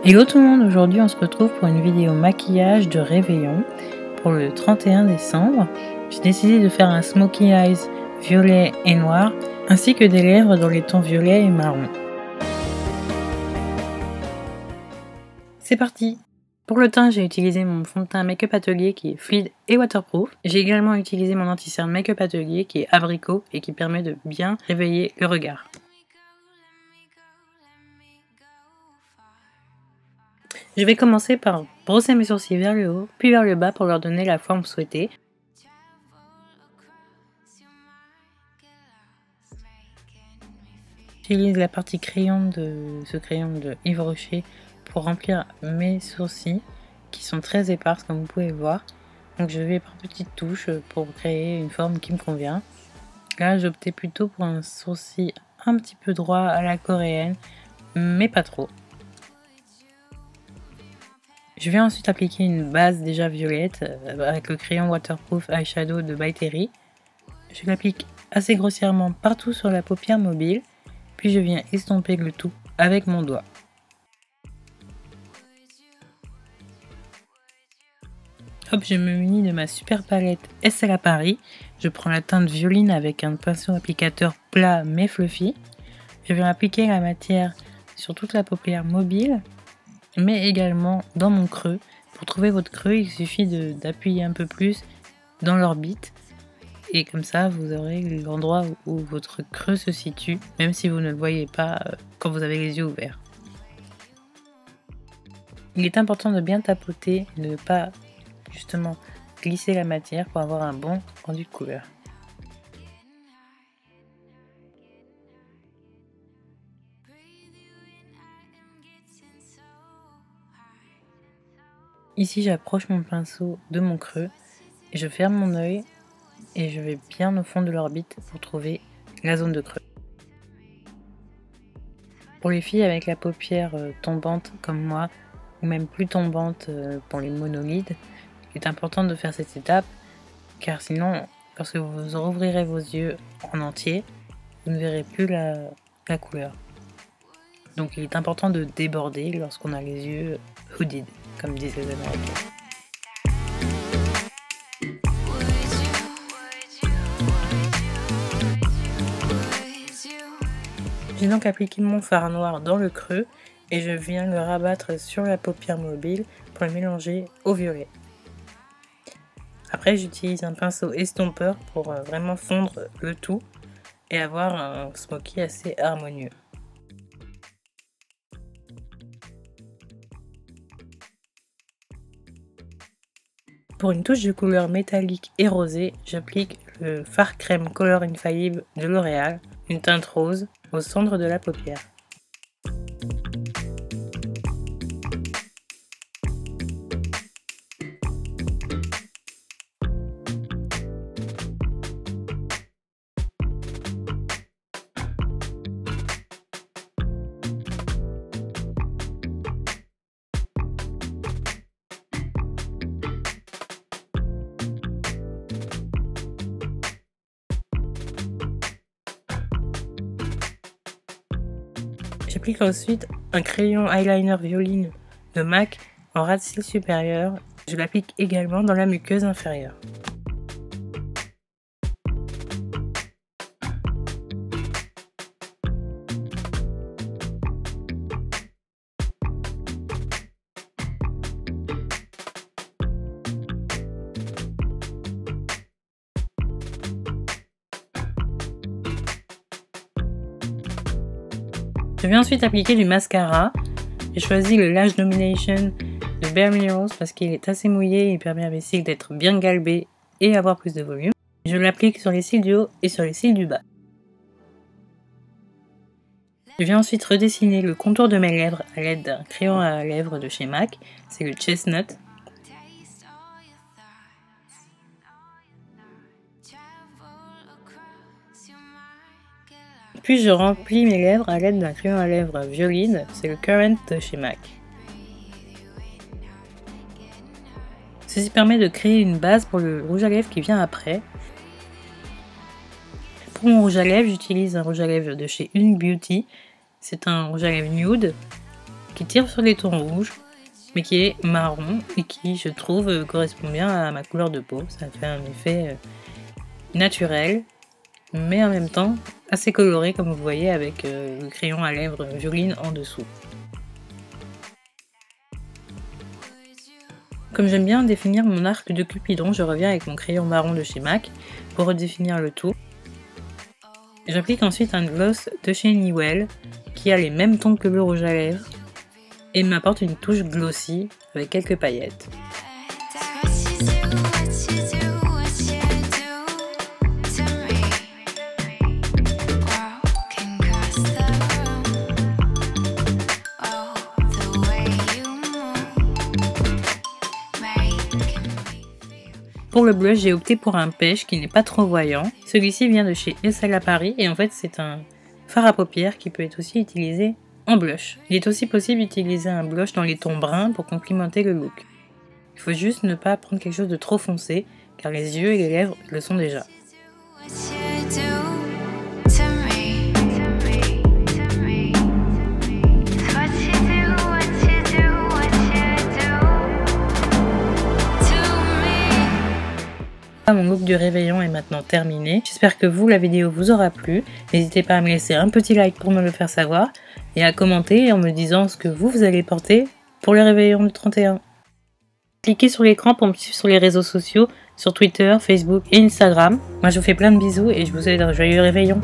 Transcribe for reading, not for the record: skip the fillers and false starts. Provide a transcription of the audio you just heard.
Hello tout le monde, aujourd'hui on se retrouve pour une vidéo maquillage de réveillon pour le 31 décembre. J'ai décidé de faire un smokey eyes violet et noir ainsi que des lèvres dans les tons violet et marron. C'est parti! Pour le teint, j'ai utilisé mon fond de teint Make-up Atelier qui est fluide et waterproof. J'ai également utilisé mon anti-cerne Make-up Atelier qui est abricot et qui permet de bien réveiller le regard. Je vais commencer par brosser mes sourcils vers le haut, puis vers le bas pour leur donner la forme souhaitée. J'utilise la partie crayon de ce crayon de Yves Rocher pour remplir mes sourcils qui sont très éparses comme vous pouvez le voir. Donc je vais par petites touches pour créer une forme qui me convient. Là j'optais plutôt pour un sourcil un petit peu droit à la coréenne, mais pas trop. Je vais ensuite appliquer une base déjà violette avec le crayon waterproof eyeshadow de By Terry. Je l'applique assez grossièrement partout sur la paupière mobile, puis je viens estomper le tout avec mon doigt. Hop, je me munis de ma super palette SLA Paris. Je prends la teinte violine avec un pinceau applicateur plat mais fluffy. Je viens appliquer la matière sur toute la paupière mobile, mais également dans mon creux. Pour trouver votre creux, il suffit d'appuyer un peu plus dans l'orbite et comme ça vous aurez l'endroit où votre creux se situe, même si vous ne le voyez pas quand vous avez les yeux ouverts. Il est important de bien tapoter et de ne pas justement glisser la matière pour avoir un bon rendu de couleur. Ici j'approche mon pinceau de mon creux et je ferme mon œil et je vais bien au fond de l'orbite pour trouver la zone de creux. Pour les filles avec la paupière tombante comme moi, ou même plus tombante pour les monolides, il est important de faire cette étape car sinon lorsque vous rouvrirez vos yeux en entier, vous ne verrez plus la couleur. Donc il est important de déborder lorsqu'on a les yeux hooded, comme disent les Américains. J'ai donc appliqué mon fard noir dans le creux et je viens le rabattre sur la paupière mobile pour le mélanger au violet. Après j'utilise un pinceau estompeur pour vraiment fondre le tout et avoir un smoky assez harmonieux. Pour une touche de couleur métallique et rosée, j'applique le fard crème Color Infallible de L'Oréal, une teinte rose, au centre de la paupière. J'applique ensuite un crayon eyeliner violine de MAC en ras de cils supérieur. Je l'applique également dans la muqueuse inférieure. Je vais ensuite appliquer du mascara. J'ai choisi le Lash Domination de Bare Minerals parce qu'il est assez mouillé et il permet à mes cils d'être bien galbés et avoir plus de volume. Je l'applique sur les cils du haut et sur les cils du bas. Je vais ensuite redessiner le contour de mes lèvres à l'aide d'un crayon à lèvres de chez MAC. C'est le Chestnut. Puis je remplis mes lèvres à l'aide d'un crayon à lèvres violine, c'est le Current de chez MAC. Ceci permet de créer une base pour le rouge à lèvres qui vient après. Pour mon rouge à lèvres, j'utilise un rouge à lèvres de chez Une Beauty. C'est un rouge à lèvres nude. qui tire sur les tons rouges, mais qui est marron et qui, je trouve, correspond bien à ma couleur de peau. Ça fait un effet naturel, mais en même temps assez coloré, comme vous voyez, avec le crayon à lèvres violine en dessous. Comme j'aime bien définir mon arc de Cupidon, je reviens avec mon crayon marron de chez MAC pour redéfinir le tout. J'applique ensuite un gloss de chez Newell qui a les mêmes tons que le rouge à lèvres et m'apporte une touche glossy avec quelques paillettes. Pour le blush, j'ai opté pour un pêche qui n'est pas trop voyant. Celui-ci vient de chez Essel Paris et en fait c'est un fard à paupières qui peut être aussi utilisé en blush. Il est aussi possible d'utiliser un blush dans les tons bruns pour complimenter le look. Il faut juste ne pas prendre quelque chose de trop foncé car les yeux et les lèvres le sont déjà. Mon look du réveillon est maintenant terminé. J'espère que vous, la vidéo vous aura plu. N'hésitez pas à me laisser un petit like pour me le faire savoir et à commenter en me disant ce que vous allez porter pour le réveillon du 31. Cliquez sur l'écran pour me suivre sur les réseaux sociaux, sur Twitter, Facebook et Instagram. Moi je vous fais plein de bisous et je vous souhaite un joyeux réveillon.